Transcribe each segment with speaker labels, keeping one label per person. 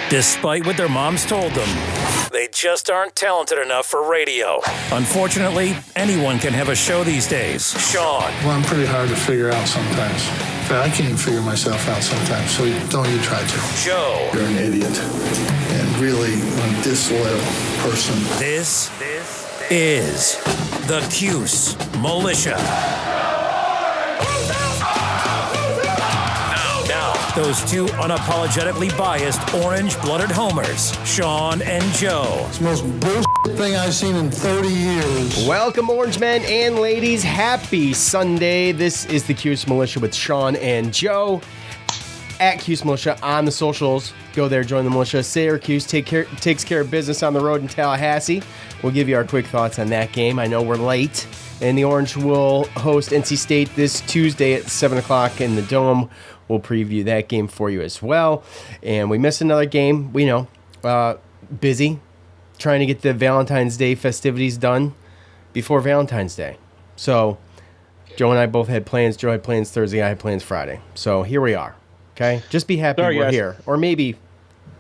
Speaker 1: Despite what their moms told them, they just aren't talented enough for radio. Unfortunately, anyone can have a show these days. Sean.
Speaker 2: Well, I'm pretty hard to figure out sometimes. In fact, I can't even figure myself out sometimes, so don't you try to.
Speaker 1: Joe.
Speaker 2: You're an idiot. And really a disloyal person.
Speaker 1: This is the Cuse Militia. Those two unapologetically biased, orange-blooded homers, Sean and Joe.
Speaker 2: It's the most bullshit thing I've seen in 30 years.
Speaker 3: Welcome, orange men and ladies. Happy Sunday. This is the Cuse Militia with Sean and Joe. At Cuse Militia on the socials. Go there, join the militia. Syracuse takes care of business on the road in Tallahassee. We'll give you our quick thoughts on that game. I know we're late. And the Orange will host NC State this Tuesday at 7 o'clock in the Dome. We'll preview that game for you as well. And we missed another game. We know. Busy trying to get the Valentine's Day festivities done before Valentine's Day. So Joe and I both had plans. Joe had plans Thursday. I had plans Friday. So here we are. Okay? Just be happy we're here. Or maybe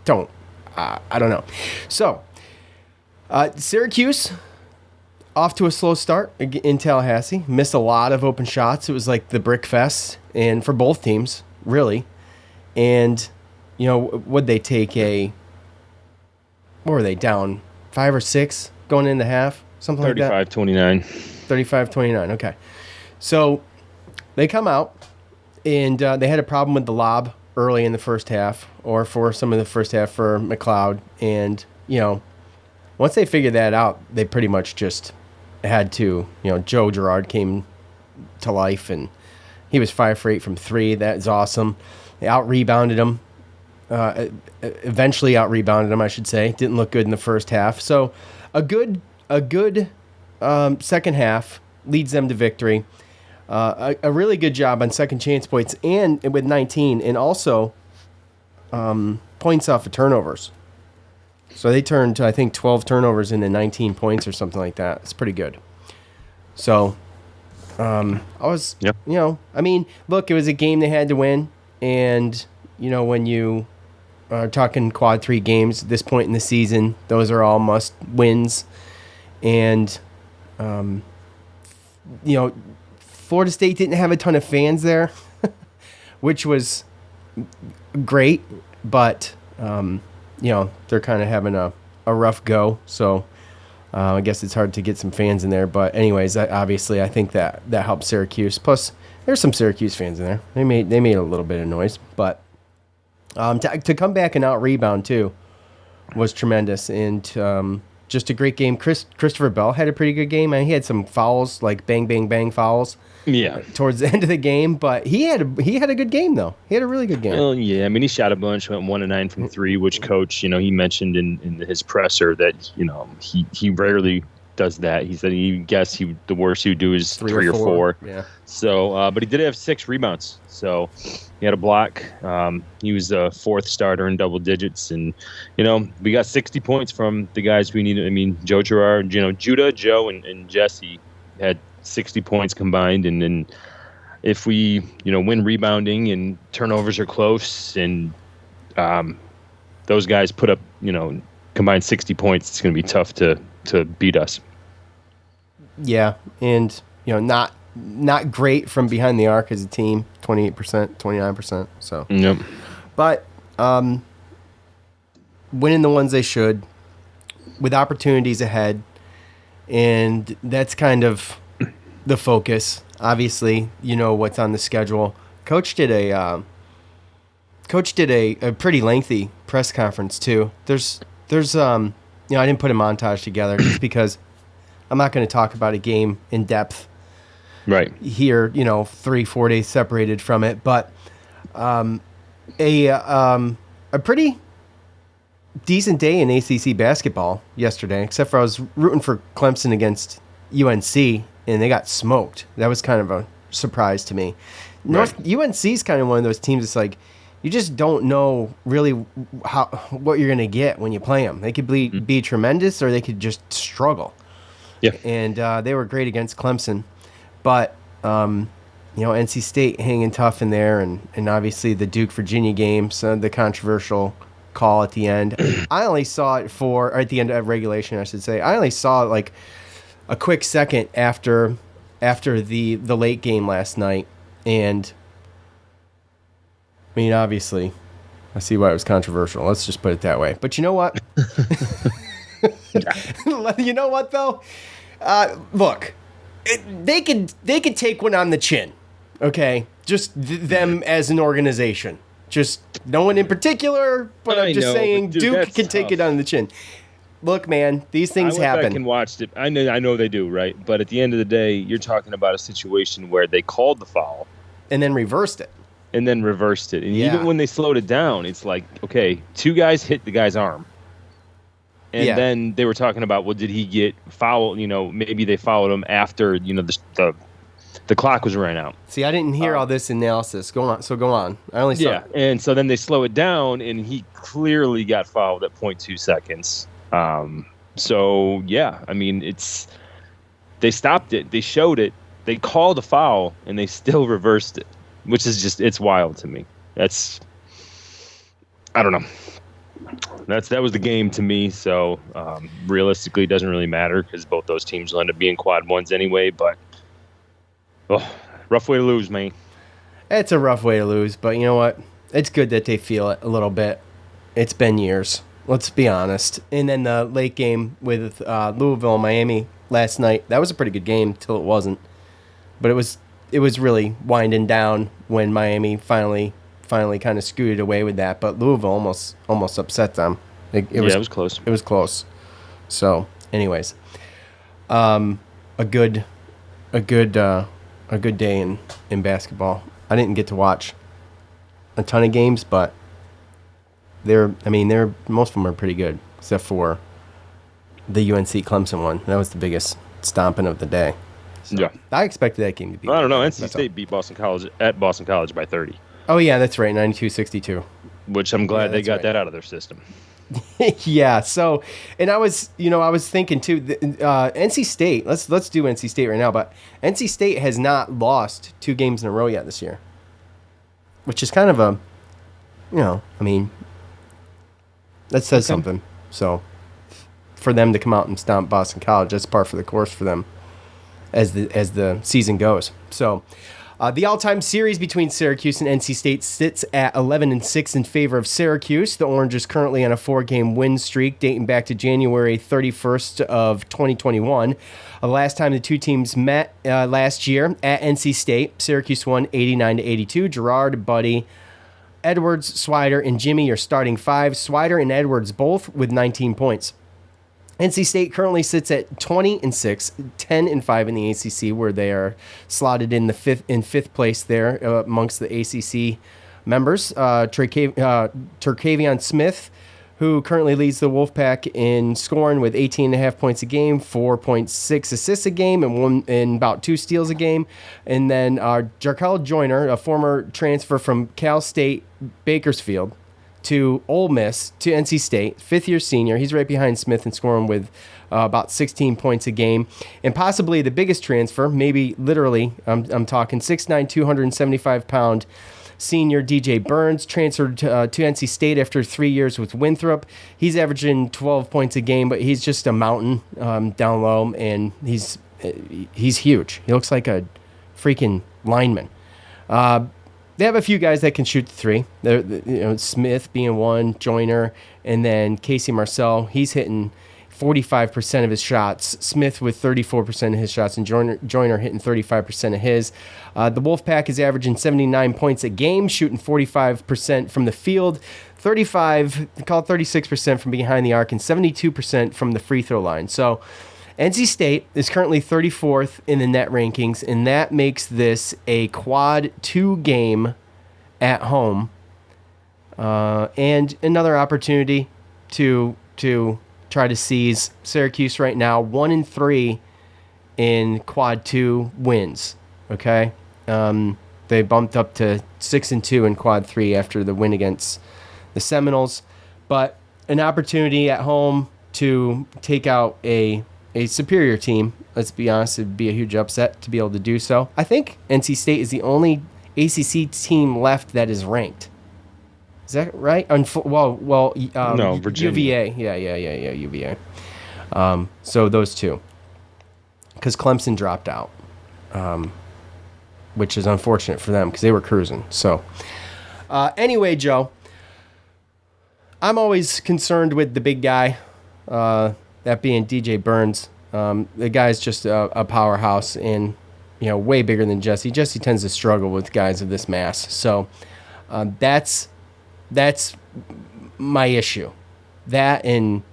Speaker 3: don't. I don't know. So Syracuse off to a slow start in Tallahassee. Missed a lot of open shots. It was like the brick fest, and for both teams, really. And, you know, would they take what were they, down 5 or 6 going into half? Something like that?
Speaker 4: 35-29.
Speaker 3: 35-29, okay. So they come out, and they had a problem with the lob early in the first half, or for some of the first half for McLeod. And, you know, once they figured that out, they pretty much just had to, you know, Joe Girard came to life, and he was 5 for 8 from 3. That's awesome. They out-rebounded him. Eventually out-rebounded him, I should say. Didn't look good in the first half. So a good second half leads them to victory. A really good job on second chance points and with 19, and also points off of turnovers. So they turned, I think, 12 turnovers into 19 points or something like that. It's pretty good. So I was, you know, I mean, look, it was a game they had to win. And, you know, when you are talking quad 3 games at this point in the season, those are all must wins. And, you know, Florida State didn't have a ton of fans there, which was great. But, you know, they're kind of having a rough go. So I guess it's hard to get some fans in there. But anyways, obviously I think that helped Syracuse. Plus, there's some Syracuse fans in there. They made a little bit of noise. But to come back and out-rebound, too, was tremendous. And just a great game. Christopher Bell had a pretty good game. I mean, he had some fouls, like bang, bang, bang fouls. Yeah, towards the end of the game, but he had a good game though. He had a really good game.
Speaker 4: Well, yeah, I mean, he shot a bunch, went 1 of 9 from 3. Which coach, you know, he mentioned in his presser that, you know, he rarely does that. He said the worst he would do is 3 or 4. Yeah. So, but he did have 6 rebounds. So he had a block. He was the 4th starter in double digits, and you know, we got 60 points from the guys we needed. I mean, Joe Girard, you know, Judah, Joe, and Jesse had 60 points combined, and then if we, you know, win rebounding and turnovers are close, and those guys put up, you know, combined 60 points, it's going to be tough to beat us.
Speaker 3: Yeah, and you know, not great from behind the arc as a team, 28%, 29%. So,
Speaker 4: yep.
Speaker 3: But winning the ones they should, with opportunities ahead, and that's kind of the focus. Obviously, you know what's on the schedule. Coach did a pretty lengthy press conference too. There's you know, I didn't put a montage together just because I'm not going to talk about a game in depth
Speaker 4: right
Speaker 3: here, you know, 3-4 days separated from it, but a pretty decent day in ACC basketball yesterday, except for I was rooting for Clemson against UNC, and they got smoked. That was kind of a surprise to me. UNC is kind of one of those teams that's like, you just don't know really what you're going to get when you play them. They could be tremendous, or they could just struggle.
Speaker 4: Yeah.
Speaker 3: And they were great against Clemson. But, you know, NC State hanging tough in there, and obviously the Duke-Virginia game, so the controversial call at the end. I only saw it or at the end of regulation, I should say. I only saw it like a quick second after the late game last night, and I mean, obviously, I see why it was controversial. Let's just put it that way. But you know what? You know what though? Look, they could take one on the chin. Okay, just them as an organization. Just no one in particular, but I'm just saying Duke can take it on the chin. Look, man, these things happen. I went back
Speaker 4: and watched it. I know they do, right? But at the end of the day, you're talking about a situation where they called the foul.
Speaker 3: And then reversed it. And
Speaker 4: even when they slowed it down, it's like, okay, 2 guys hit the guy's arm. And then they were talking about, well, did he get fouled? Maybe they fouled him after, the clock was ran out.
Speaker 3: See, I didn't hear all this analysis. Go on. I only saw it.
Speaker 4: And so then they slow it down, and he clearly got fouled at 0.2 seconds. So, yeah, I mean, they stopped it. They showed it. They called a foul, and they still reversed it, which is just, it's wild to me. I don't know. That was the game to me. So realistically, it doesn't really matter because both those teams will end up being quad ones anyway. But rough way to lose, man.
Speaker 3: It's a rough way to lose, but you know what? It's good that they feel it a little bit. It's been years. Let's be honest. And then the late game with Louisville and Miami last night. That was a pretty good game till it wasn't. But it was really winding down when Miami finally kind of scooted away with that, but Louisville almost upset them. It was
Speaker 4: close.
Speaker 3: It was close. So, anyways, a good day in basketball. I didn't get to watch a ton of games, but most of them are pretty good, except for the UNC Clemson one. That was the biggest stomping of the day. So, yeah, I expected that game to be.
Speaker 4: I don't know. NC State beat Boston College by 30.
Speaker 3: Oh, yeah, that's right, 92-62.
Speaker 4: Which I'm glad they got that out of their system.
Speaker 3: Yeah, so, and I was thinking, too, NC State, let's do NC State right now, but NC State has not lost 2 games in a row yet this year, which is kind of that says something. So, for them to come out and stomp Boston College, that's par for the course for them as the season goes. So, the all-time series between Syracuse and NC State sits at 11-6 in favor of Syracuse. The Orange is currently on a 4-game win streak dating back to January 31st of 2021. Last time the two teams met last year at NC State, Syracuse won 89-82. Gerard, Buddy, Edwards, Swider, and Jimmy are starting 5. Swider and Edwards both with 19 points. NC State currently sits at 20-6, 10-5 in the ACC, where they are slotted in fifth place there amongst the ACC members. Terquavion Smith, who currently leads the Wolfpack in scoring with 18.5 points a game, 4.6 assists a game, and about 2 steals a game. And then Jarkel Joyner, a former transfer from Cal State Bakersfield to Ole Miss, to NC State, 5th-year senior. He's right behind Smith and scoring with about 16 points a game. And possibly the biggest transfer, maybe literally, I'm talking 6'9", 275-pound senior DJ Burns, transferred to NC State after 3 years with Winthrop. He's averaging 12 points a game, but he's just a mountain down low, and he's huge. He looks like a freaking lineman. They have a few guys that can shoot the three. Smith being one, Joyner, and then Casey Marcel. He's hitting 45% of his shots. Smith with 34% of his shots, and Joyner hitting 35% of his. The Wolfpack is averaging 79 points a game, shooting 45% from the field, 36% from behind the arc, and 72% from the free throw line. So NC State is currently 34th in the net rankings, and that makes this a quad 2 game at home, and another opportunity to try to seize Syracuse right now, 1-3 in quad 2 wins. Okay, they bumped up to 6-2 in quad 3 after the win against the Seminoles, but an opportunity at home to take out a superior team. Let's be honest, it'd be a huge upset to be able to do so. I think NC State is the only ACC team left that is ranked. Is that right?
Speaker 4: No, Virginia.
Speaker 3: UVA. Yeah, UVA. So those two. Because Clemson dropped out, which is unfortunate for them because they were cruising. So anyway, Joe, I'm always concerned with the big guy, that being DJ Burns. The guy's just a powerhouse and, way bigger than Jesse. Jesse tends to struggle with guys of this mass. So that's my issue. That and,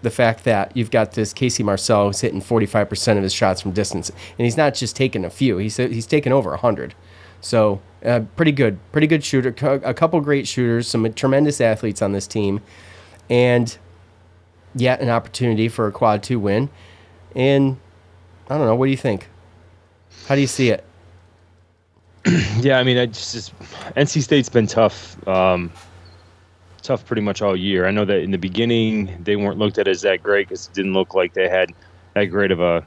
Speaker 3: the fact that you've got this Casey Marcel who's hitting 45% of his shots from distance. And he's not just taking a few. He's taken over 100. So pretty good shooter. A couple great shooters, some tremendous athletes on this team. And yet an opportunity for a quad 2 win. And I don't know, what do you think? How do you see it?
Speaker 4: Yeah, I mean, NC State's been tough pretty much all year. I know that in the beginning they weren't looked at as that great because it didn't look like they had that great of a,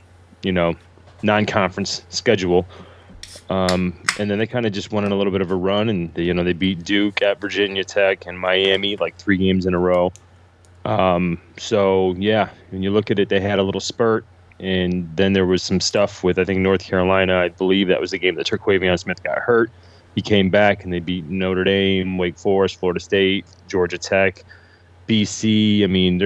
Speaker 4: non-conference schedule. And then they kind of just went on a little bit of a run, and they beat Duke at Virginia Tech and Miami like 3 games in a row. So yeah, when you look at it, they had a little spurt, and then there was some stuff with, I think, North Carolina. I believe that was the game that Terquavion Smith got hurt. He came back and they beat Notre Dame, Wake Forest, Florida State, Georgia Tech, BC. I mean,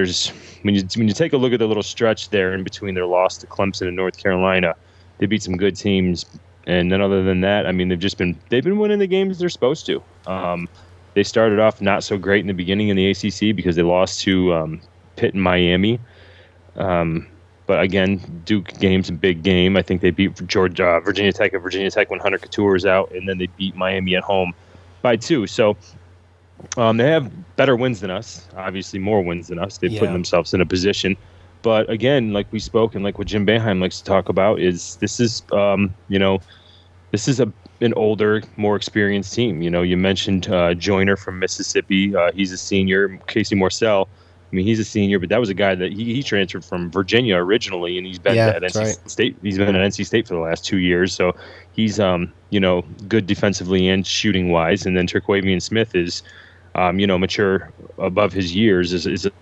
Speaker 4: when you take a look at the little stretch there in between their loss to Clemson and North Carolina, they beat some good teams. And then other than that, I mean, they've been winning the games they're supposed to. They started off not so great in the beginning in the ACC because they lost to Pitt and Miami. But again, Duke game's a big game. I think they beat Virginia Tech at Virginia Tech when Hunter Couture was out, and then they beat Miami at home by 2. So they have better wins than us, obviously more wins than us. They've put themselves in a position. But again, like we spoke and like what Jim Boeheim likes to talk about is this is an older, more experienced team. You mentioned Joyner from Mississippi. He's a senior. Casey Morsell. I mean, he's a senior, but that was a guy that he transferred from Virginia originally, and he's been at NC State. He's been at NC State for the last 2 years, so he's good defensively and shooting wise. And then Terquavion Smith is mature above his years. Is a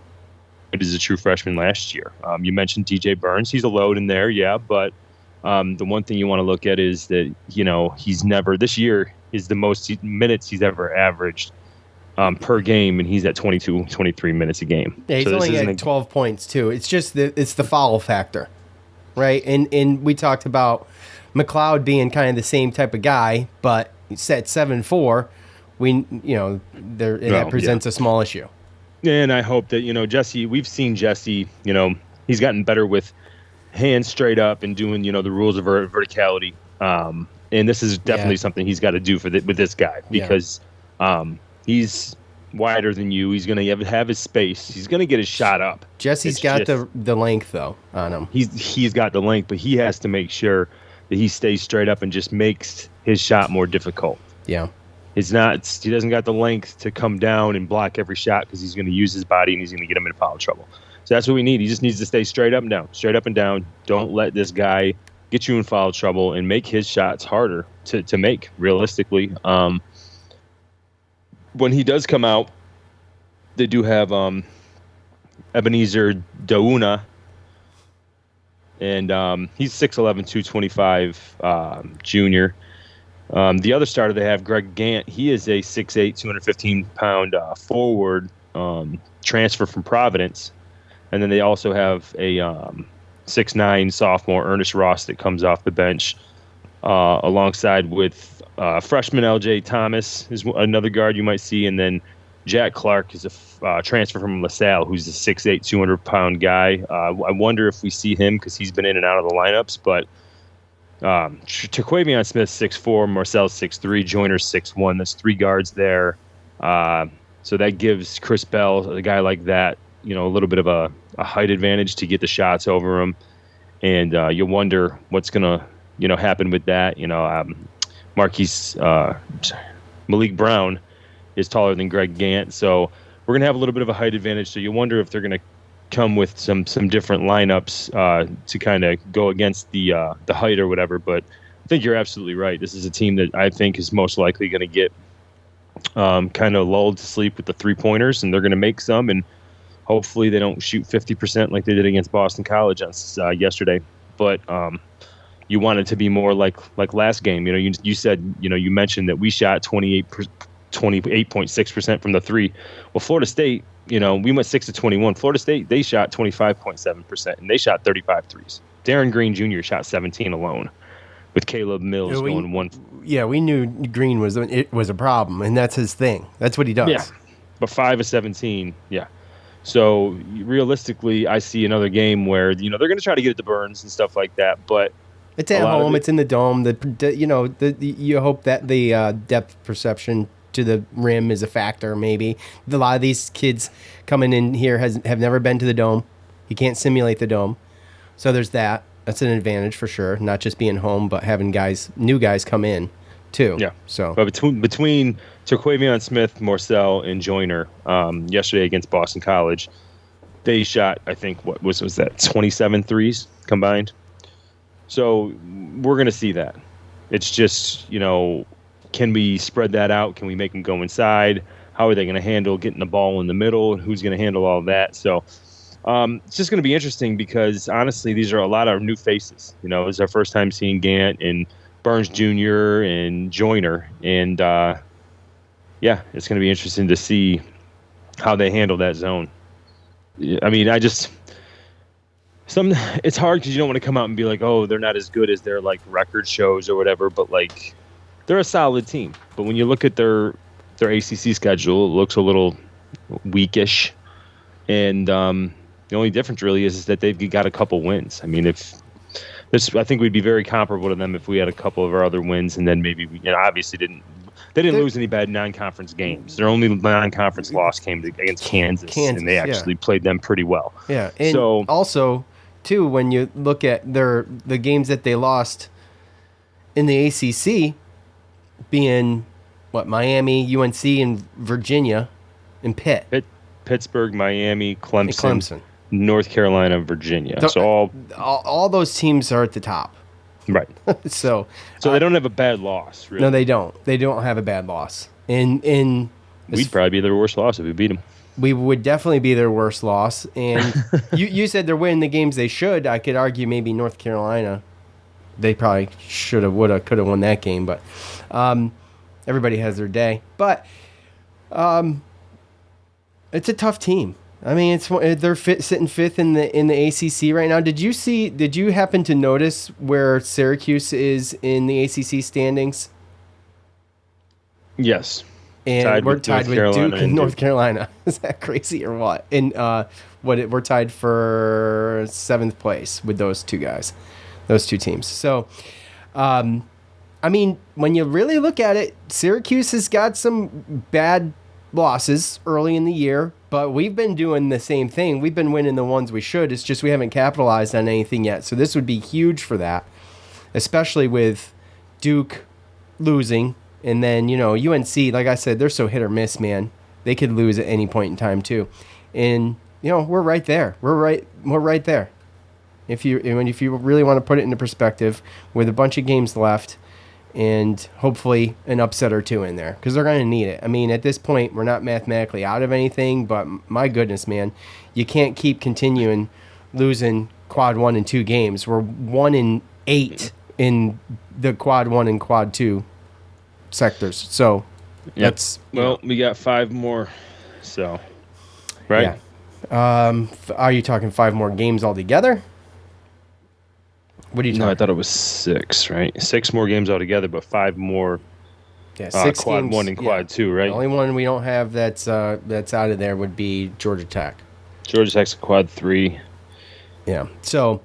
Speaker 4: true freshman last year. You mentioned DJ Burns. He's a load in there, yeah, but the one thing you want to look at is that he's never, this year is the most minutes he's ever averaged per game, and he's at 22, 23 minutes a game.
Speaker 3: Yeah, he's only at 12 points too. It's just it's the foul factor, right? And we talked about McLeod being kind of the same type of guy, but he's at 7'4". That presents a small issue.
Speaker 4: And I hope that Jesse. We've seen Jesse. He's gotten better with hands straight up and doing the rules of verticality. And this is definitely something he's got to do with this guy because. He's wider than you. He's going to have his space. He's going to get his shot up.
Speaker 3: Jesse's got the length, though, on him.
Speaker 4: He's got the length, but he has to make sure that he stays straight up and just makes his shot more difficult.
Speaker 3: Yeah.
Speaker 4: He doesn't got the length to come down and block every shot because he's going to use his body and he's going to get him in foul trouble. So that's what we need. He just needs to stay straight up and down. Don't let this guy get you in foul trouble and make his shots harder to make, realistically. When he does come out, they do have Ebenezer Dauna, and he's 6'11", 225 junior. The other starter they have, Greg Gant, he is a 6'8", 215-pound forward transfer from Providence. And then they also have a 6'9" sophomore, Ernest Ross, that comes off the bench alongside with freshman L.J. Thomas is another guard you might see, and then Jack Clark is a transfer from LaSalle, who's a 6'8", 200-pound guy. I wonder if we see him because he's been in and out of the lineups. But Terquavion Smith 6'4", Marcel 6'3", Joyner 6'1". That's 3 guards there. So that gives Chris Bell, a guy like that, a little bit of a height advantage to get the shots over him. And you wonder what's going to happen with that. Malik Brown is taller than Greg Gant, so we're going to have a little bit of a height advantage. So you wonder if they're going to come with some different lineups to kind of go against the height or whatever. But I think you're absolutely right. This is a team that I think is most likely going to get kind of lulled to sleep with the 3-pointers, and they're going to make some, and hopefully they don't shoot 50% like they did against Boston College yesterday. But you want it to be more like last game. You said, you mentioned that we shot 28.6% from the three. Well, Florida State, we went 6 to 21. Florida State, they shot 25.7%, and they shot 35 threes. Darren Green Jr. shot 17 alone, with Caleb Mills going one.
Speaker 3: Yeah, we knew Green was a problem, and that's his thing. That's what he does.
Speaker 4: Yeah, but 5 of 17, yeah. So realistically, I see another game where they're going to try to get it to Burns and stuff like that, but
Speaker 3: it's at home. It's in the dome. You hope that the depth perception to the rim is a factor. Maybe a lot of these kids coming in here have never been to the dome. You can't simulate the dome, so there's that. That's an advantage for sure. Not just being home, but having new guys come in too.
Speaker 4: Yeah.
Speaker 3: So,
Speaker 4: but between Terquavion Smith, Morcell, and Joyner yesterday against Boston College, they shot, I think, what was that, 27 threes combined. So we're going to see that. It's just, can we spread that out? Can we make them go inside? How are they going to handle getting the ball in the middle? Who's going to handle all that? So it's just going to be interesting because, honestly, these are a lot of new faces. It's our first time seeing Gant and Burns Jr. and Joyner. And, it's going to be interesting to see how they handle that zone. I mean, it's hard because you don't want to come out and be like, oh, they're not as good as their record shows or whatever, but they're a solid team. But when you look at their ACC schedule, it looks a little weakish, and the only difference really is that they've got a couple wins. I mean, I think we'd be very comparable to them if we had a couple of our other wins, and then maybe we obviously didn't lose any bad non-conference games. Their only non-conference loss came against Kansas, and they actually played them pretty well.
Speaker 3: Yeah, and so also too, when you look at the games that they lost in the ACC, being Miami, UNC, and Virginia, and
Speaker 4: Pittsburgh, Miami, Clemson, North Carolina, Virginia. So
Speaker 3: all those teams are at the top.
Speaker 4: Right.
Speaker 3: So
Speaker 4: they don't have a bad loss, really.
Speaker 3: No, they don't. They don't have a bad loss. We'd
Speaker 4: probably be their worst loss if we beat them.
Speaker 3: We would definitely be their worst loss. And you said they're winning the games they should. I could argue maybe North Carolina. They probably should have, would have, could have won that game. But everybody has their day. But it's a tough team. I mean, they're sitting fifth in the ACC right now. Did you happen to notice where Syracuse is in the ACC standings?
Speaker 4: Yes.
Speaker 3: And we're tied with Duke and North Carolina. Is that crazy or what? And we're tied for 7th place with those two guys, those two teams. So, I mean, when you really look at it, Syracuse has got some bad losses early in the year, but we've been doing the same thing. We've been winning the ones we should. It's just we haven't capitalized on anything yet. So this would be huge for that, especially with Duke losing. And then, UNC, like I said, they're so hit or miss, man. They could lose at any point in time too. And, we're right there. We're right there. If you really want to put it into perspective, with a bunch of games left, and hopefully an upset or two in there, because they're going to need it. I mean, at this point, we're not mathematically out of anything, but my goodness, man, you can't keep continuing losing quad 1 and 2 games. We're 1-8 in the quad 1 and quad 2 sectors. So that's
Speaker 4: we got 5 more. So, right?
Speaker 3: Yeah. Are you talking 5 more games altogether? What are you talking?
Speaker 4: No, I thought it was 6, right? 6 more games altogether, but 5 more.
Speaker 3: Yeah, 6
Speaker 4: quad
Speaker 3: games,
Speaker 4: 1 and quad 2, right?
Speaker 3: The only one we don't have that's out of there would be Georgia Tech.
Speaker 4: Georgia Tech's a quad 3.
Speaker 3: Yeah. So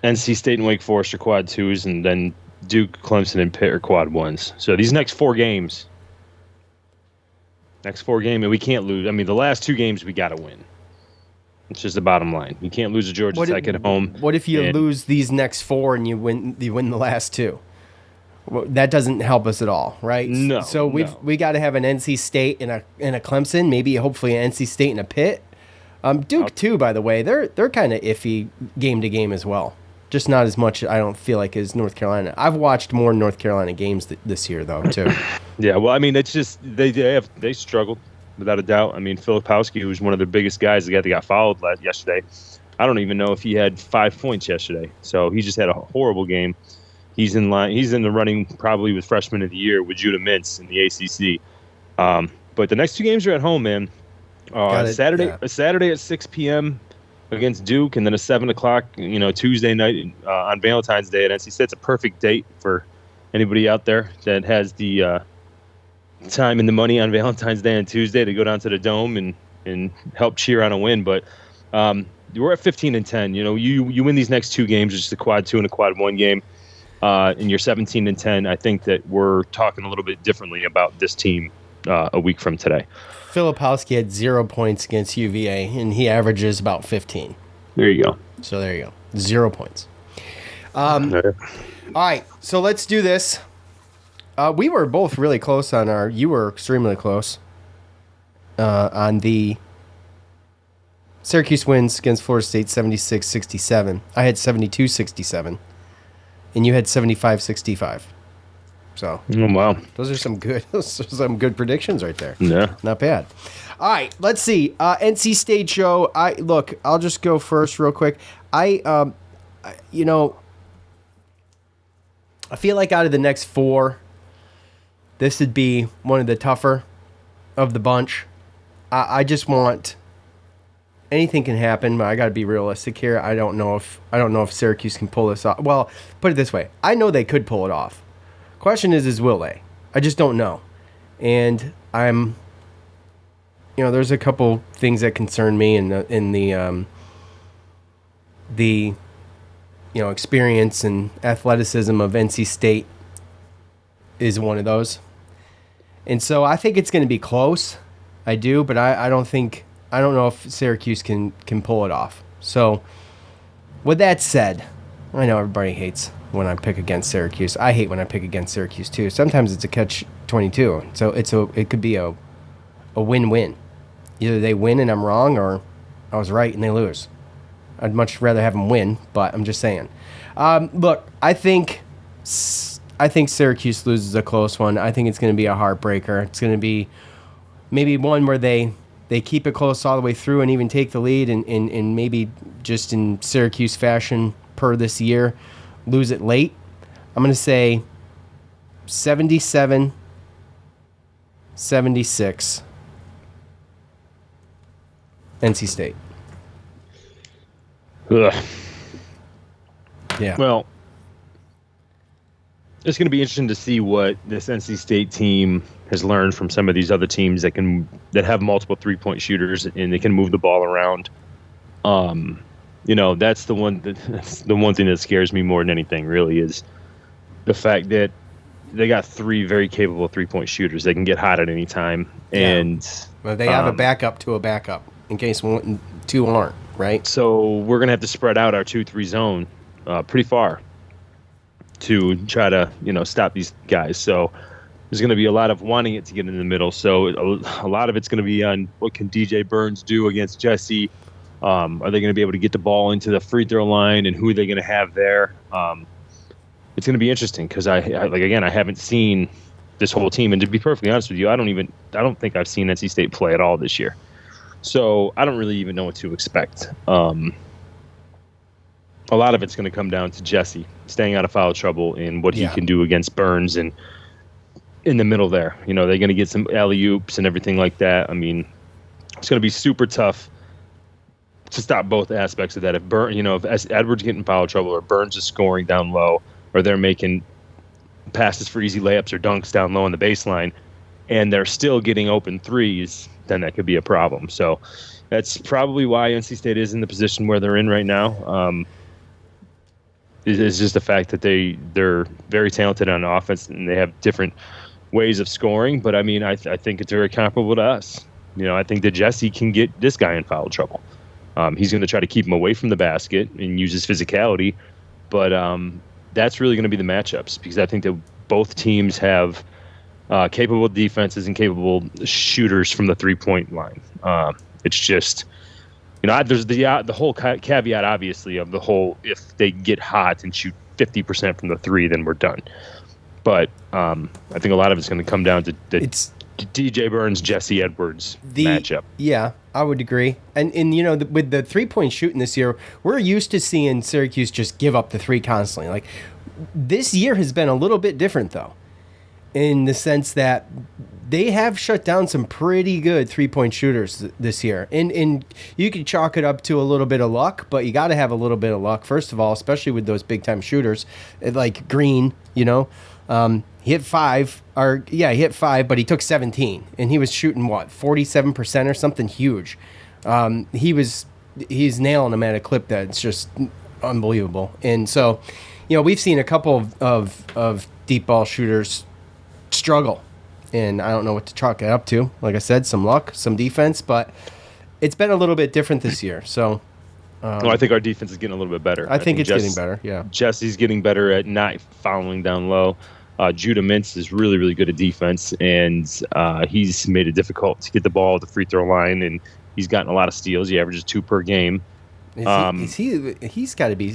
Speaker 4: NC State and Wake Forest are quad 2s, and then Duke, Clemson, and Pitt are quad 1s. So these next 4 games, and we can't lose. I mean, the last 2 games we got to win. It's just the bottom line. You can't lose to Georgia Tech at home.
Speaker 3: What if you lose these next 4 and you win the last 2? Well, that doesn't help us at all, right?
Speaker 4: No.
Speaker 3: So we got to have an NC State and a Clemson, maybe hopefully an NC State and a Pitt. Duke too, by the way, they're kind of iffy game to game as well. Just not as much, I don't feel like, as North Carolina. I've watched more North Carolina games this year, though, too.
Speaker 4: Yeah, well, I mean, it's just they struggled, without a doubt. I mean, Filipowski, who's one of the biggest guys, the guy that got fouled yesterday, I don't even know if he had 5 points yesterday. So he just had a horrible game. He's in line. He's in the running probably with freshman of the year with Judah Mintz in the ACC. But the next 2 games are at home, man. Saturday at 6 p.m. against Duke, and then a 7 o'clock, Tuesday night on Valentine's Day at NC State. It's a perfect date for anybody out there that has the time and the money on Valentine's Day and Tuesday to go down to the Dome and help cheer on a win. But we're at 15-10. You win these next 2 games, which is a quad 2 and a quad 1 game. And you're 17-10. I think that we're talking a little bit differently about this team a week from today.
Speaker 3: Filipowski had 0 points against UVA, and he averages about 15.
Speaker 4: There you go.
Speaker 3: So there you go. 0 points. All right, so let's do this. We were both really close on our... You were extremely close on the Syracuse wins against Florida State 76-67. I had 72-67. And you had 75-65. So,
Speaker 4: wow,
Speaker 3: those are some good predictions right there.
Speaker 4: Yeah,
Speaker 3: not bad. All right, let's see. NC State show. I'll just go first real quick. I feel like out of the next 4, this would be one of the tougher of the bunch. I just want... Anything can happen, but I got to be realistic here. I don't know if Syracuse can pull this off. Well, put it this way: I know they could pull it off. Question is will they? I just don't know. And I'm, there's a couple things that concern me in the experience and athleticism of NC State is one of those. And so I think it's going to be close. I do, but I don't know if Syracuse can pull it off. So, with that said, I know everybody hates when I pick against Syracuse. I hate when I pick against Syracuse too. Sometimes it's a catch-22. So it could be a win-win. Either they win and I'm wrong, or I was right and they lose. I'd much rather have them win, but I'm just saying. Look, I think Syracuse loses a close one. I think it's going to be a heartbreaker. It's going to be maybe one where they keep it close all the way through and even take the lead and maybe just in Syracuse fashion per this year, lose it late. I'm going to say 77-76. NC State.
Speaker 4: Ugh.
Speaker 3: Yeah.
Speaker 4: Well, it's going to be interesting to see what this NC State team has learned from some of these other teams that have multiple 3-point shooters and they can move the ball around. That's the one thing that scares me more than anything. Really, is the fact that they got 3 very capable 3-point shooters. They can get hot at any time, and
Speaker 3: they have a backup to a backup in case 1 and 2 aren't right.
Speaker 4: So we're gonna have to spread out our 2-3 zone pretty far to try to stop these guys. So there's going to be a lot of wanting it to get in the middle. So a lot of it's going to be on what can DJ Burns do against Jesse. Are they going to be able to get the ball into the free throw line, and who are they going to have there? It's going to be interesting because I haven't seen this whole team, and to be perfectly honest with you, I don't think I've seen NC State play at all this year. So I don't really even know what to expect. A lot of it's going to come down to Jesse staying out of foul trouble and what he can do against Burns and in the middle there. They're going to get some alley-oops and everything like that. I mean, it's going to be super tough to stop both aspects of that. If Edwards getting foul trouble or Burns is scoring down low, or they're making passes for easy layups or dunks down low on the baseline, and they're still getting open threes, then that could be a problem. So that's probably why NC State is in the position where they're in right now. It's just the fact that they're very talented on offense and they have different ways of scoring. But I mean, I think it's very comparable to us. I think that Jesse can get this guy in foul trouble. He's going to try to keep him away from the basket and use his physicality. But that's really going to be the matchups, because I think that both teams have capable defenses and capable shooters from the 3-point line. It's just There's the whole caveat, obviously, of the whole, if they get hot and shoot 50% from the three, then we're done. But I think a lot of it's going to come down to DJ Burns, Jesse Edwards matchup.
Speaker 3: Yeah, I would agree. And with the 3-point shooting this year, we're used to seeing Syracuse just give up the three constantly. Like, this year has been a little bit different, though, in the sense that they have shut down some pretty good 3-point shooters this year. And you could chalk it up to a little bit of luck, but you got to have a little bit of luck, first of all, especially with those big-time shooters like Green, He hit 5, but he took 17, and he was shooting, 47% or something huge. He's nailing them at a clip that's just unbelievable. And so, we've seen a couple of deep ball shooters struggle. And I don't know what to chalk it up to. Like I said, some luck, some defense, but it's been a little bit different this year. So,
Speaker 4: I think our defense is getting a little bit better.
Speaker 3: I think it's getting better. Yeah,
Speaker 4: Jesse's getting better at not fouling down low. Judah Mintz is really, really good at defense, and he's made it difficult to get the ball at the free throw line, and he's gotten a lot of steals. He averages 2 per game.
Speaker 3: He's got to be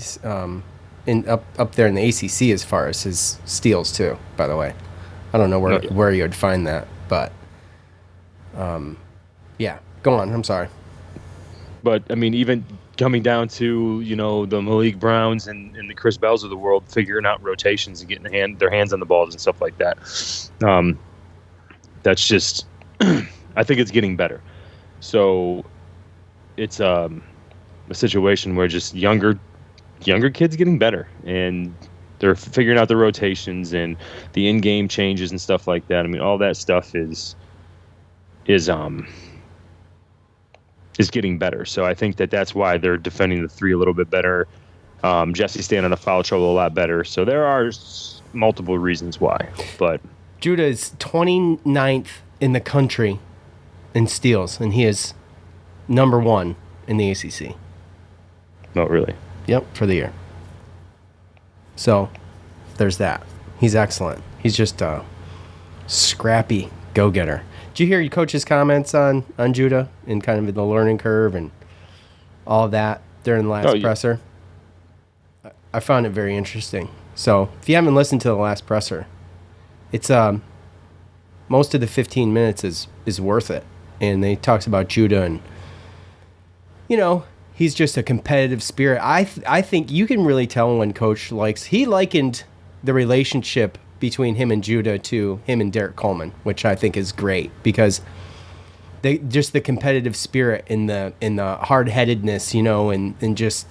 Speaker 3: up there in the ACC as far as his steals too. By the way. I don't know where you would find that, but yeah, go on. I'm sorry.
Speaker 4: But, even coming down to, the Malik Browns and the Chris Bells of the world, figuring out rotations and getting their hands on the balls and stuff like that. That's just I think it's getting better. So it's a situation where just younger kids getting better, and they're figuring out the rotations and the in-game changes and stuff like that. All that stuff is getting better. So I think that's why they're defending the three a little bit better. Jesse's staying out of foul trouble a lot better. So there are multiple reasons why. But
Speaker 3: Judah is 29th in the country in steals, and he is number 1 in the ACC.
Speaker 4: Oh, really?
Speaker 3: Yep, for the year. So, there's that. He's excellent. He's just a scrappy go-getter. Did you hear your coach's comments on Judah and kind of the learning curve and all of that during the last presser? I found it very interesting. So, if you haven't listened to the last presser, it's most of the 15 minutes is worth it. And they talks about Judah and, he's just a competitive spirit. I think you can really tell when Coach he likened the relationship between him and Judah to him and Derek Coleman, which I think is great because they just the competitive spirit and the hard-headedness, and just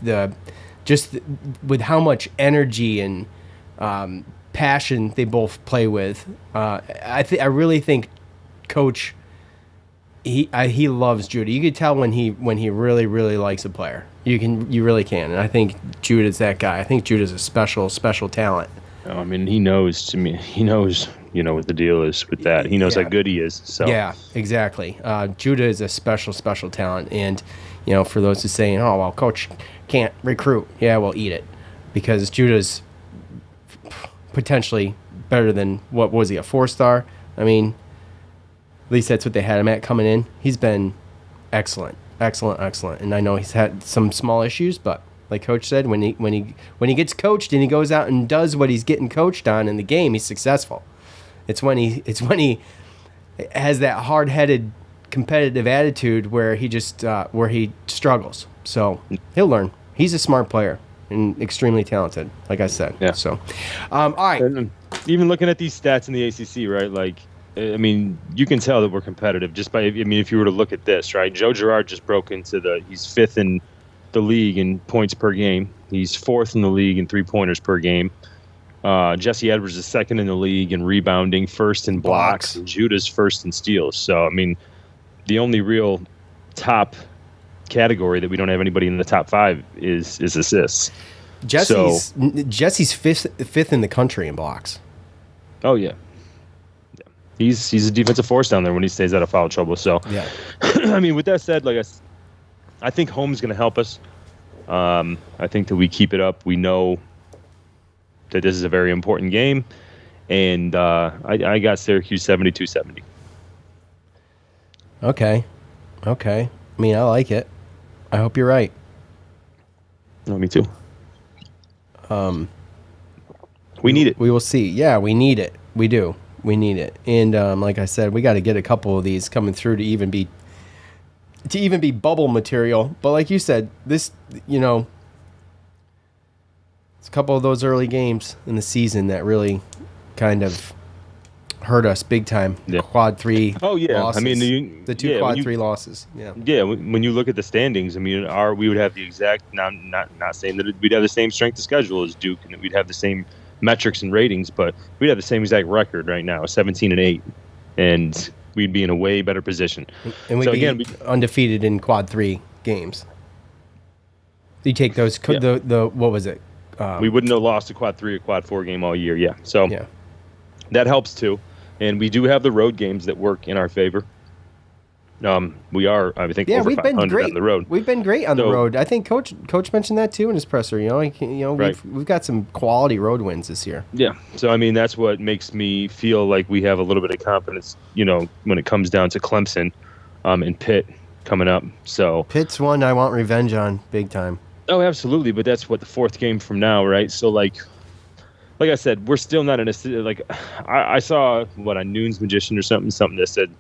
Speaker 3: with how much energy and passion they both play with. I really think Coach he loves Judah. You could tell when he really, really likes a player. You really can. And I think Judah's that guy. I think Judah's a special talent.
Speaker 4: He knows what the deal is with that. He knows how good he is. So
Speaker 3: yeah, exactly. Judah is a special talent. And for those who saying, oh well, Coach can't recruit. Yeah, well, eat it, because Judah's potentially better than what was he, a 4-star? At least that's what they had him at coming in. He's been excellent. And I know he's had some small issues, but like Coach said, when he gets coached and he goes out and does what he's getting coached on in the game, he's successful. It's when he has that hard-headed competitive attitude where he just where he struggles. So he'll learn. He's a smart player and extremely talented, like I said.
Speaker 4: Yeah.
Speaker 3: So, all right.
Speaker 4: And even looking at these stats in the ACC, right? You can tell that we're competitive just by, if you were to look at this, right? Joe Girard just broke into he's 5th in the league in points per game. He's 4th in the league in 3-pointers per game. Jesse Edwards is 2nd in the league in rebounding, 1st in blocks, and Judah's 1st in steals. So, the only real top category that we don't have anybody in the top 5 is assists.
Speaker 3: Jesse's 5th in the country in blocks.
Speaker 4: Oh, yeah. He's a defensive force down there when he stays out of foul trouble. So,
Speaker 3: yeah.
Speaker 4: With that said, I think home's going to help us. I think that we keep it up. We know that this is a very important game, and I got Syracuse 72-70.
Speaker 3: Okay. I like it. I hope you're right.
Speaker 4: No, me too. We need it.
Speaker 3: We will see. Yeah, we need it. We do. We need it. And like I said, we got to get a couple of these coming through to even be bubble material. But like you said, this, it's a couple of those early games in the season that really kind of hurt us big time.
Speaker 4: Yeah.
Speaker 3: Quad 3 losses.
Speaker 4: I mean,
Speaker 3: the two quad 3 losses. Yeah.
Speaker 4: Yeah, when you look at the standings, I mean, we would have the exact, not saying that we'd have the same strength of schedule as Duke and that we'd have the same metrics and ratings, but we'd have the same exact record right now, 17-8, and we'd be in a way better position.
Speaker 3: And we'd be undefeated in quad 3 games. You take those, what was it?
Speaker 4: We wouldn't have lost a quad 3 or quad 4 game all year, yeah. So that helps too. And we do have the road games that work in our favor. We are, I think, over 500 on the road.
Speaker 3: We've been great on the road. I think Coach mentioned that too in his presser. We've got some quality road wins this year.
Speaker 4: Yeah. So I mean, that's what makes me feel like we have a little bit of confidence. When it comes down to Clemson, and Pitt coming up. So
Speaker 3: Pitt's one I want revenge on big time.
Speaker 4: Oh, absolutely. But that's the fourth game from now, right? So like I said, we're still not in a I saw on Noon's Magician or something that said.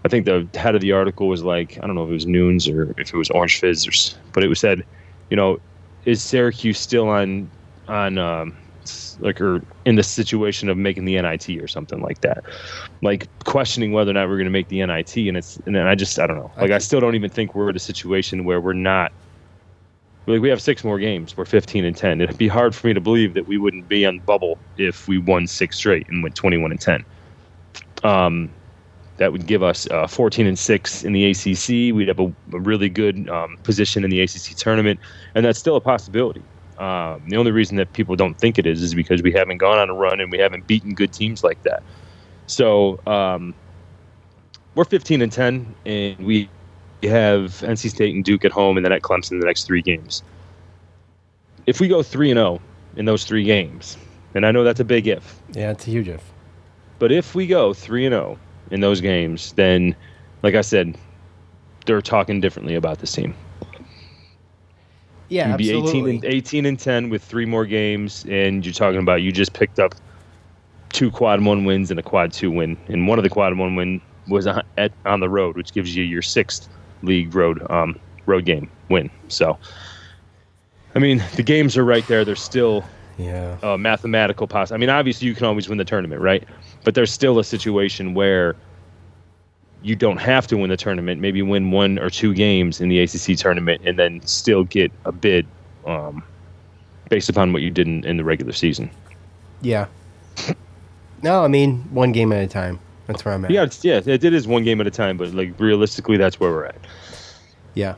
Speaker 4: I think the head of the article was like, I don't know if it was Noons or if it was Orange Fizz, but it was said, is Syracuse still or in the situation of making the NIT or something like that, like questioning whether or not we're going to make the NIT, and I don't know, I still don't even think we're in a situation where we're not. Like we have 6 more games, we're 15-10. It'd be hard for me to believe that we wouldn't be on the bubble if we won 6 straight and went 21-10. That would give us 14-6 in the ACC. We'd have a really good position in the ACC tournament, and that's still a possibility. The only reason that people don't think it is because we haven't gone on a run and we haven't beaten good teams like that. So we're 15-10, and we have NC State and Duke at home, and then at Clemson the next 3 games. If we go 3-0 in those 3 games, and I know that's a big if.
Speaker 3: Yeah, it's a huge if.
Speaker 4: But if we go 3-0 in those games, then, like I said, they're talking differently about this team.
Speaker 3: Yeah,
Speaker 4: you'd be
Speaker 3: absolutely.
Speaker 4: 18-10 with 3 more games, and you're talking about you just picked up 2 quad 1 wins and a quad 2 win, and one of the quad 1 win was on the road, which gives you your 6th league road game win. So, I mean, the games are right there. They're still mathematical possibility. I mean, obviously you can always win the tournament, right? But there's still a situation where you don't have to win the tournament, maybe win 1 or 2 games in the ACC tournament and then still get a bid based upon what you did in the regular season.
Speaker 3: Yeah. No, I mean, 1 game at a time. That's where I'm at.
Speaker 4: Yeah, it is 1 game at a time, but like realistically, that's where we're at.
Speaker 3: Yeah.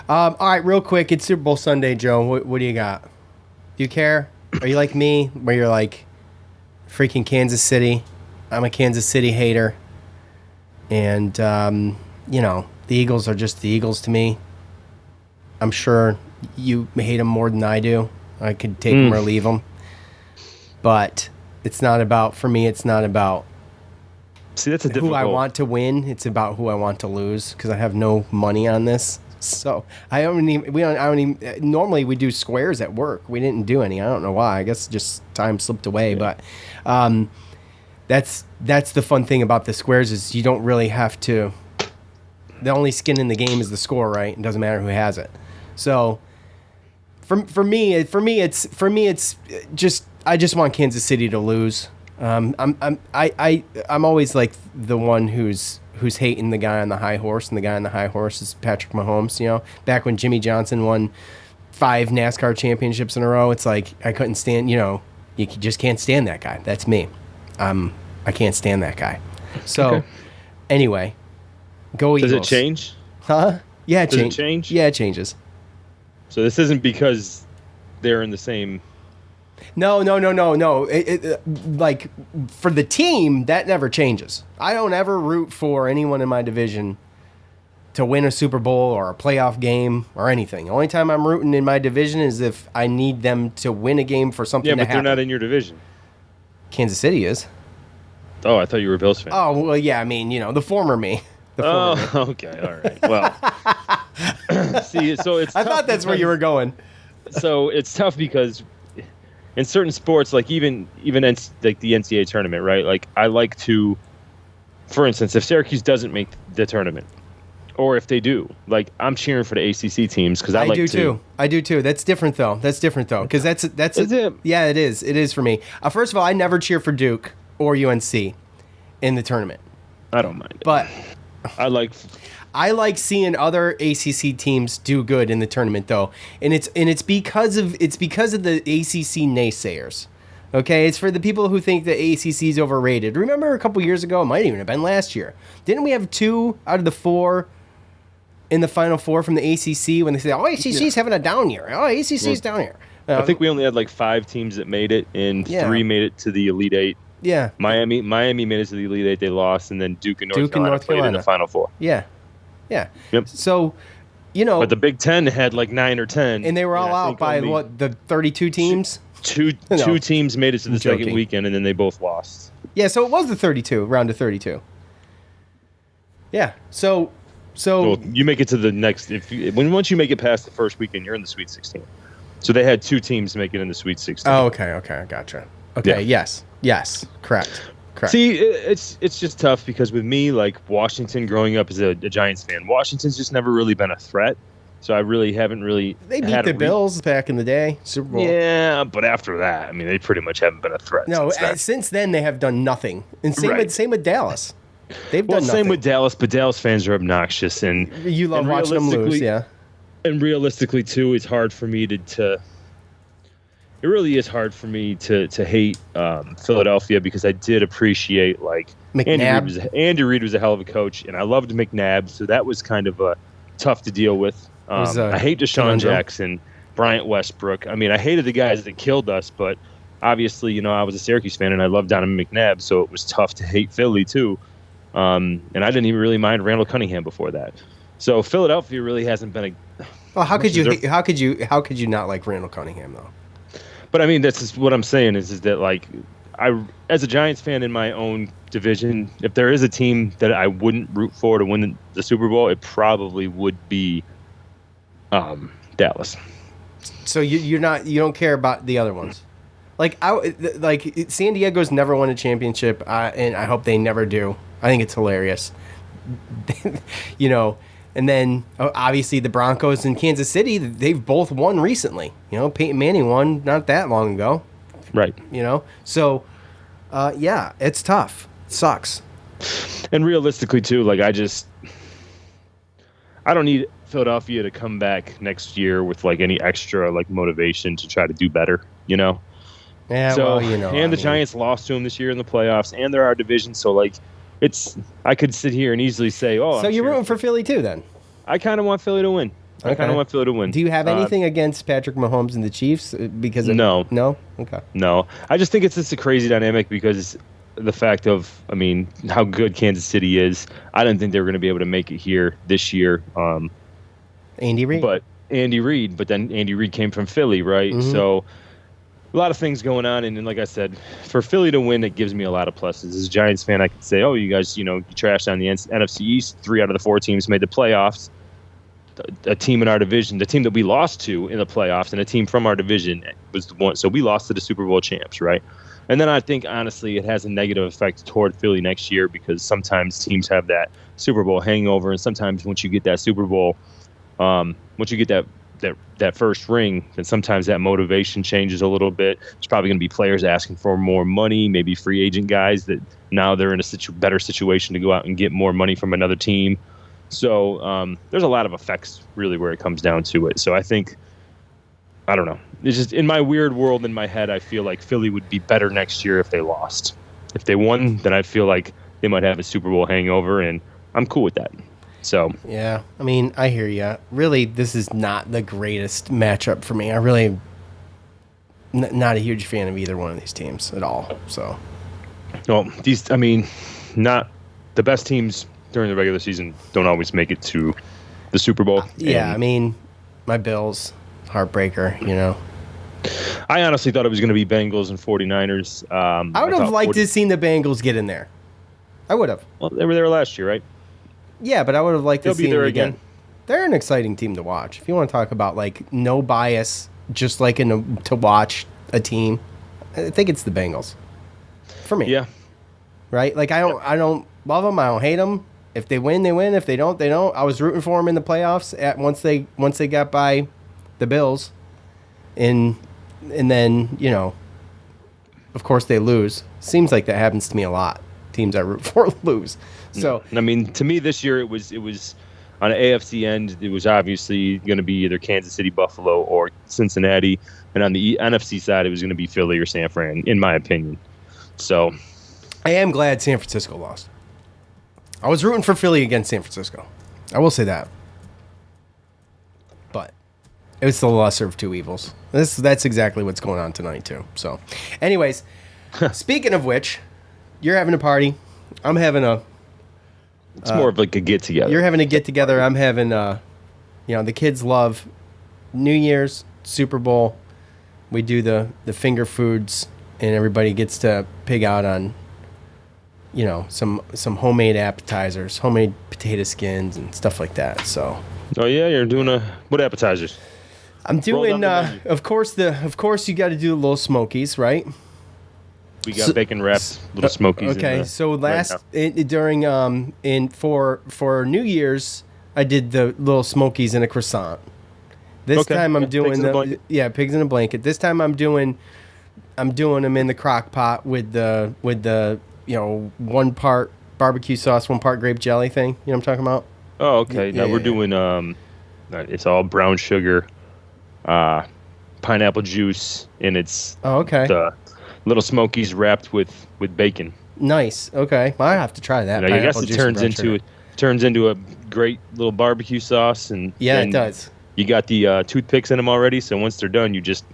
Speaker 3: All right, real quick, it's Super Bowl Sunday, Joe. What do you got? Do you care? Are you like me, where you're like freaking Kansas City? I'm a Kansas City hater. And, the Eagles are just the Eagles to me. I'm sure you hate them more than I do. I could take them or leave them. But it's not about, for me, it's not about
Speaker 4: that's
Speaker 3: who I want to win. It's about who I want to lose because I have no money on this. So normally we do squares at work. We didn't do any. I don't know why. I guess just time slipped away. Yeah. But that's the fun thing about the squares is you don't really have to. The only skin in the game is the score, right? It doesn't matter who has it. So for me, it's just I just want Kansas City to lose. I'm always like the one who's hating the guy on the high horse, and the guy on the high horse is Patrick Mahomes. Back when Jimmy Johnson won 5 NASCAR championships in a row, it's like I couldn't stand. You just can't stand that guy. That's me. I can't stand that guy. So anyway, go Eagles.
Speaker 4: Does it change?
Speaker 3: Huh? Yeah, it
Speaker 4: changes. Does it change?
Speaker 3: Yeah, it changes.
Speaker 4: So this isn't because they're in the same.
Speaker 3: No. Like, for the team, that never changes. I don't ever root for anyone in my division to win a Super Bowl or a playoff game or anything. The only time I'm rooting in my division is if I need them to win a game for something to happen.
Speaker 4: Yeah, but they're not in your division.
Speaker 3: Kansas City is.
Speaker 4: Oh, I thought you were a Bills fan.
Speaker 3: Oh, well, yeah, I mean, the former me.
Speaker 4: Okay, all right. Well, See, so it's.
Speaker 3: I thought that's where you were going.
Speaker 4: So it's tough because in certain sports, like even like the NCAA tournament, right? Like I like to, for instance, if Syracuse doesn't make the tournament, or if they do, like I'm cheering for the ACC teams because I do
Speaker 3: too. I do too. That's different though. Because that's
Speaker 4: is it?
Speaker 3: Yeah, it is. It is for me. First of all, I never cheer for Duke or UNC in the tournament.
Speaker 4: I don't mind,
Speaker 3: but
Speaker 4: I like
Speaker 3: seeing other ACC teams do good in the tournament though, and it's because of the ACC naysayers. Okay, it's for the people who think the ACC is overrated. Remember a couple years ago, it might even have been last year. Didn't we have 2 out of the 4 in the Final Four from the ACC when they say, "Oh, ACC's having a down year. Oh, ACC's down here."
Speaker 4: I think we only had like 5 teams that made it, and 3 made it to the Elite Eight.
Speaker 3: Yeah,
Speaker 4: Miami made it to the Elite Eight. They lost, and then Duke and North Carolina played in the Final Four.
Speaker 3: Yeah.
Speaker 4: Yep.
Speaker 3: So, but
Speaker 4: the Big Ten had like 9 or 10,
Speaker 3: and they were all out by the 32 teams.
Speaker 4: Two teams made it to the second weekend, and then they both lost.
Speaker 3: Yeah, so it was the 32 round of 32. Yeah, so
Speaker 4: you make it to the next. Once you make it past the first weekend, you're in the Sweet 16. So they had 2 teams make it in the Sweet 16.
Speaker 3: Oh, okay, gotcha. Okay, yeah. yes, correct.
Speaker 4: See, it's just tough because with me, like Washington, growing up as a Giants fan, Washington's just never really been a threat. So I really haven't really.
Speaker 3: They beat the Bills back in the day, Super Bowl.
Speaker 4: Yeah, but after that, I mean, they pretty much haven't been a threat.
Speaker 3: No, since then they have done nothing. And same with Dallas. They've done nothing.
Speaker 4: Same with Dallas, but Dallas fans are obnoxious, and
Speaker 3: you love watching them lose. Yeah,
Speaker 4: and realistically too, it's hard for me to. It really is hard for me to hate Philadelphia because I did appreciate like Andy Reid was a hell of a coach, and I loved McNabb, so that was kind of tough to deal with. I hate Deshaun Jackson, Bryant Westbrook. I mean, I hated the guys that killed us, but obviously, I was a Syracuse fan and I loved Donovan McNabb, so it was tough to hate Philly too. And I didn't even really mind Randall Cunningham before that. So Philadelphia really hasn't been a.
Speaker 3: Well, how could you not like Randall Cunningham though?
Speaker 4: But I mean, that's just what I'm saying is that like as a Giants fan in my own division, if there is a team that I wouldn't root for to win the Super Bowl, it probably would be Dallas.
Speaker 3: So you don't care about the other ones, like San Diego's never won a championship, and I hope they never do. I think it's hilarious, And then obviously the Broncos and Kansas City, they've both won recently. Peyton Manning won not that long ago,
Speaker 4: right?
Speaker 3: So yeah, it's tough. It sucks.
Speaker 4: And realistically too, like I don't need Philadelphia to come back next year with like any extra like motivation to try to do better, Yeah, so, and the Giants lost to them this year in the playoffs, and they're our division, so like I could sit here and easily say, oh,
Speaker 3: so you're rooting for Philly too then?
Speaker 4: I kind of want Philly to win.
Speaker 3: Okay.
Speaker 4: I kind of want Philly to win.
Speaker 3: Do you have anything against Patrick Mahomes and the Chiefs because of
Speaker 4: No.
Speaker 3: Okay.
Speaker 4: No. I just think it's just a crazy dynamic because the fact of, how good Kansas City is. I didn't think they were going to be able to make it here this year.
Speaker 3: Andy Reid.
Speaker 4: But then Andy Reid came from Philly, right? Mm-hmm. So a lot of things going on, and like I said, for Philly to win, it gives me a lot of pluses. As a Giants fan, I could say, oh, you guys, you trashed on the NFC East. 3 out of the 4 teams made the playoffs. A team in our division, the team that we lost to in the playoffs, and a team from our division was the one. So we lost to the Super Bowl champs, right? And then I think, honestly, it has a negative effect toward Philly next year because sometimes teams have that Super Bowl hangover, and sometimes once you get that Super Bowl, once you get that first ring, then sometimes that motivation changes a little bit. There's probably going to be players asking for more money, maybe free agent guys that now they're in a better situation to go out and get more money from another team. So there's a lot of effects really where it comes down to it. So I think, I don't know. It's just in my weird world in my head, I feel like Philly would be better next year if they lost. If they won, then I feel like they might have a Super Bowl hangover, and I'm cool with that. So
Speaker 3: yeah, I hear you. Really, this is not the greatest matchup for me. I really not a huge fan of either one of these teams at all. So,
Speaker 4: well, not the best teams during the regular season don't always make it to the Super Bowl.
Speaker 3: Yeah, my Bills, heartbreaker.
Speaker 4: I honestly thought it was going to be Bengals and 49ers.
Speaker 3: I would have liked to have seen the Bengals get in there. I would have.
Speaker 4: Well, they were there last year, right?
Speaker 3: Yeah, but I would have liked to see them again. They're an exciting team to watch. If you want to talk about like no bias, just like to watch a team, I think it's the Bengals. For me.
Speaker 4: Yeah.
Speaker 3: Right? Like I don't love them. I don't hate them. If they win, they win. If they don't, they don't. I was rooting for them in the playoffs once they got by the Bills, and then of course they lose. Seems like that happens to me a lot. Teams I root for lose. So
Speaker 4: I mean, to me this year it was on an AFC end. It was obviously going to be either Kansas City, Buffalo, or Cincinnati, and on the NFC side it was going to be Philly or San Fran, in my opinion. So
Speaker 3: I am glad San Francisco lost. I was rooting for Philly against San Francisco. I will say that. But it was the lesser of two evils. That's exactly what's going on tonight, too. So, anyways, speaking of which, you're having a party. I'm having a...
Speaker 4: It's more of like a get-together.
Speaker 3: You're having a get-together. I'm having, the kids love New Year's, Super Bowl. We do the finger foods, and everybody gets to pig out on... some homemade appetizers, homemade potato skins and stuff like that. So.
Speaker 4: Oh yeah, you're doing what appetizers?
Speaker 3: I'm doing, of course you got to do the little smokies, right?
Speaker 4: We got bacon wrapped little smokies.
Speaker 3: Okay, so for New Year's, I did the little smokies in a croissant. This time I'm doing pigs in a blanket. This time I'm doing them in the crock pot with the 1 part barbecue sauce, 1 part grape jelly thing. You know what I'm talking about?
Speaker 4: Oh, okay. Now we're doing it's all brown sugar, pineapple juice, and it's the little smokies wrapped with bacon.
Speaker 3: Nice. Okay. Well, I have to try that.
Speaker 4: I guess it turns into a great little barbecue sauce, and
Speaker 3: it does.
Speaker 4: You got the toothpicks in them already, so once they're done, you just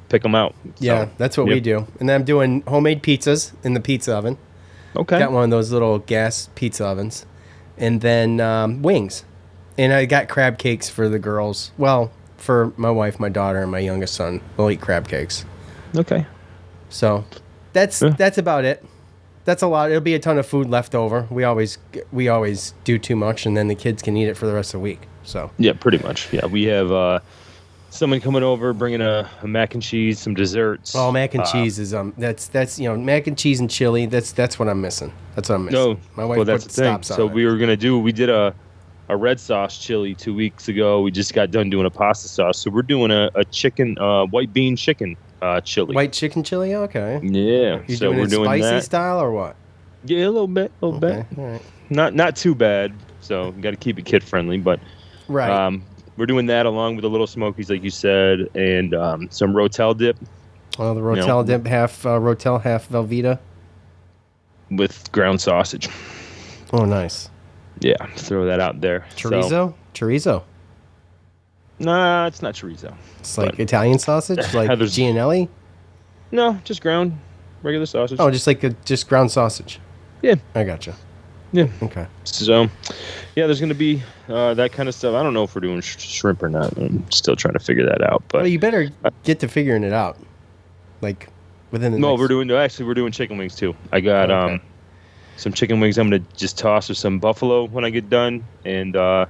Speaker 4: pick them out.
Speaker 3: Yeah, that's what we do. And then I'm doing homemade pizzas in the pizza oven.
Speaker 4: Okay.
Speaker 3: Got one of those little gas pizza ovens. And then wings. And I got crab cakes for the girls. Well, for my wife, my daughter, and my youngest son. They'll eat crab cakes.
Speaker 4: Okay.
Speaker 3: So that's about it. That's a lot. It'll be a ton of food left over. We always do too much, and then the kids can eat it for the rest of the week. So
Speaker 4: yeah, pretty much. Yeah, we have someone coming over, bringing a mac and cheese, some desserts.
Speaker 3: Oh, mac and cheese is that's mac and cheese and chili. That's what I'm missing. That's what I'm missing.
Speaker 4: No,
Speaker 3: my wife
Speaker 4: that's
Speaker 3: put
Speaker 4: the thing.
Speaker 3: stops on
Speaker 4: So
Speaker 3: it.
Speaker 4: we did a red sauce chili 2 weeks ago. We just got done doing a pasta sauce, so we're doing a chicken white bean chicken chili.
Speaker 3: White chicken chili. Okay.
Speaker 4: Yeah.
Speaker 3: You
Speaker 4: so we're doing
Speaker 3: spicy
Speaker 4: that
Speaker 3: style or what?
Speaker 4: Yeah, a little bit.
Speaker 3: All right.
Speaker 4: Not too bad. So got to keep it kid friendly, but
Speaker 3: right.
Speaker 4: We're doing that along with the little smokies, like you said, and some Rotel dip.
Speaker 3: Oh, the Rotel dip, half Rotel, half Velveeta.
Speaker 4: With ground sausage.
Speaker 3: Oh, nice.
Speaker 4: Yeah, throw that out there.
Speaker 3: Chorizo? Chorizo.
Speaker 4: Nah, it's not chorizo.
Speaker 3: It's like Italian sausage? Like Gianelli?
Speaker 4: No, just ground, regular sausage.
Speaker 3: Oh, just ground sausage.
Speaker 4: Yeah.
Speaker 3: I gotcha.
Speaker 4: Yeah.
Speaker 3: Okay.
Speaker 4: So, yeah, there's going to be that kind of stuff. I don't know if we're doing shrimp or not. I'm still trying to figure that out. But
Speaker 3: well, you better get to figuring it out. Like, within the next...
Speaker 4: we're doing chicken wings, too. I got some chicken wings I'm going to just toss with some buffalo when I get done. And I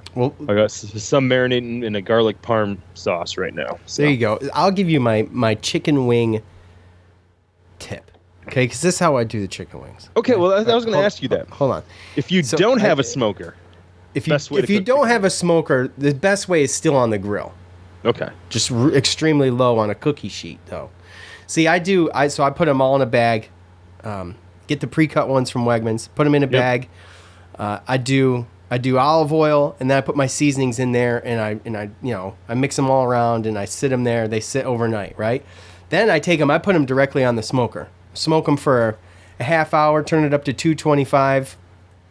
Speaker 4: got some marinating in a garlic parm sauce right now. So.
Speaker 3: There you go. I'll give you my chicken wing tip. Okay, because this is how I do the chicken wings.
Speaker 4: Okay, well, I was going to ask you that.
Speaker 3: Hold on.
Speaker 4: If you don't have a smoker,
Speaker 3: if you don't have a smoker, the best way is still on the grill.
Speaker 4: Okay.
Speaker 3: Just extremely low on a cookie sheet, though. See, I put them all in a bag. Get the pre-cut ones from Wegmans. Put them in a bag. I do olive oil, and then I put my seasonings in there, and I mix them all around, and I sit them there. They sit overnight, right? Then I take them. I put them directly on the smoker. Smoke them for a half hour. Turn it up to 225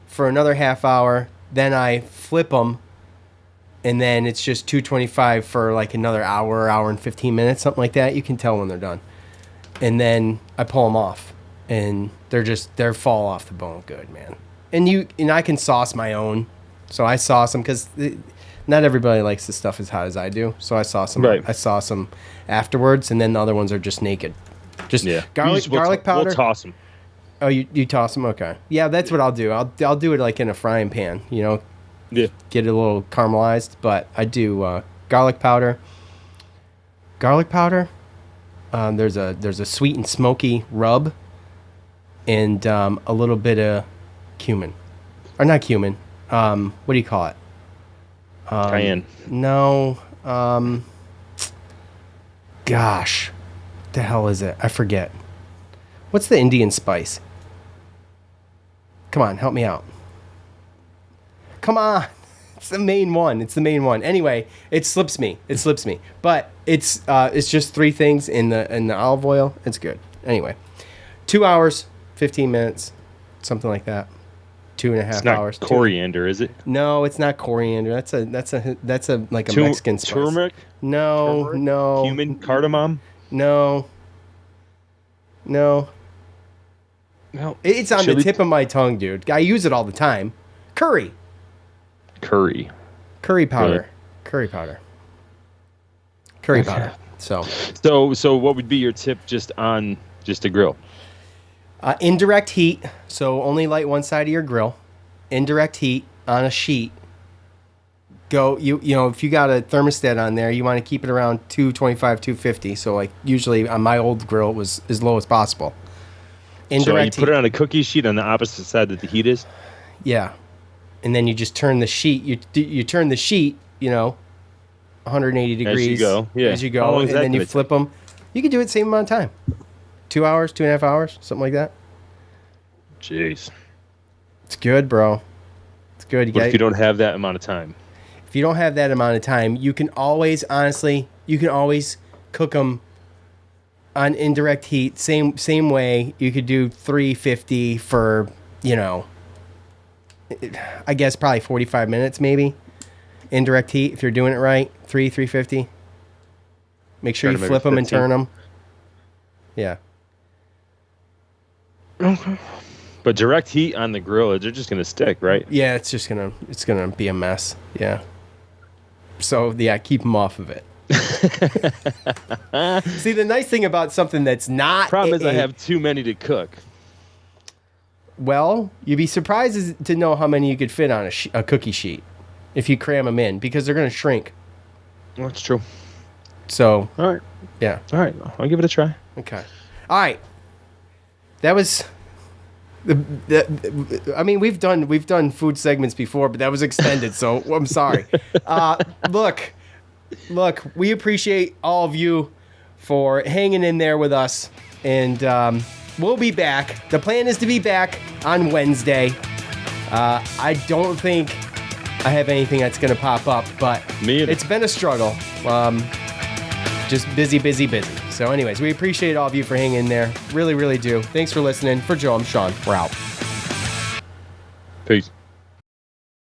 Speaker 3: for another half hour. Then I flip them, and then it's just 225 for like another hour and 15 minutes, something like that. You can tell when they're done. And then I pull them off, and they're fall off the bone good, man. And I can sauce my own. So I sauce them because not everybody likes the stuff as hot as I do. So I sauce them.
Speaker 4: Right.
Speaker 3: I sauce them afterwards, and then the other ones are just naked. Just garlic powder.
Speaker 4: We'll toss them.
Speaker 3: Oh, you toss them? Okay. Yeah, that's what I'll do. I'll do it like in a frying pan,
Speaker 4: Yeah.
Speaker 3: get it a little caramelized. But I do garlic powder. Garlic powder. There's a sweet and smoky rub, and a little bit of cumin, or not cumin. What do you call it?
Speaker 4: Cayenne.
Speaker 3: No. Gosh, what the hell is it? I forget. What's the Indian spice? Come on, help me out. Come on. It's the main one. Anyway, it slips me. But it's just 3 things in the olive oil. It's good. Anyway, 2 hours, 15 minutes, something like that. 2.5 hours.
Speaker 4: Coriander, is it?
Speaker 3: No, it's not coriander. That's a like a Mexican spice.
Speaker 4: Turmeric?
Speaker 3: No.
Speaker 4: Cumin, cardamom?
Speaker 3: No. It's on the tip of my tongue, dude. I use it all the time. Curry powder.
Speaker 4: Really?
Speaker 3: Curry powder. So
Speaker 4: what would be your tip just on a grill?
Speaker 3: Indirect heat. So only light one side of your grill. Indirect heat on a sheet. Go, you know, if you got a thermostat on there, you want to keep it around 225, 250. So like usually on my old grill, it was as low as possible. Indirect
Speaker 4: so you put it on a cookie sheet on the opposite side that the heat is?
Speaker 3: Yeah. And then you just turn the sheet. You turn the sheet, 180 degrees.
Speaker 4: As you go. Yeah.
Speaker 3: As you go. And then you flip them. You can do it the same amount of time. 2 hours, 2.5 hours, something like that.
Speaker 4: Jeez.
Speaker 3: It's good, bro. It's good.
Speaker 4: What if you don't have that amount of time?
Speaker 3: If you don't have that amount of time, you can always cook them on indirect heat. Same way you could do 350 for, I guess probably 45 minutes maybe. Indirect heat if you're doing it right. 350. Make sure you flip them and turn them. Yeah.
Speaker 4: Okay. But direct heat on the grill, they're just gonna stick, right?
Speaker 3: Yeah, it's gonna be a mess. Yeah. So yeah, keep them off of it. See, the nice thing about something that's not
Speaker 4: problem is I have too many to cook.
Speaker 3: Well, you'd be surprised to know how many you could fit on a cookie sheet if you cram them in, because they're gonna shrink.
Speaker 4: Well, that's true.
Speaker 3: So.
Speaker 4: All right.
Speaker 3: Yeah.
Speaker 4: All right. I'll give it a try.
Speaker 3: Okay. All right. That was. I mean, we've done food segments before, but that was extended, so I'm sorry. Look, we appreciate all of you for hanging in there with us, and we'll be back. The plan is to be back on Wednesday. I don't think I have anything that's going to pop up, but it's been a struggle. Just busy. So anyways, we appreciate all of you for hanging in there. Really, really do. Thanks for listening. For Joe, I'm Sean. We're out.
Speaker 4: Peace.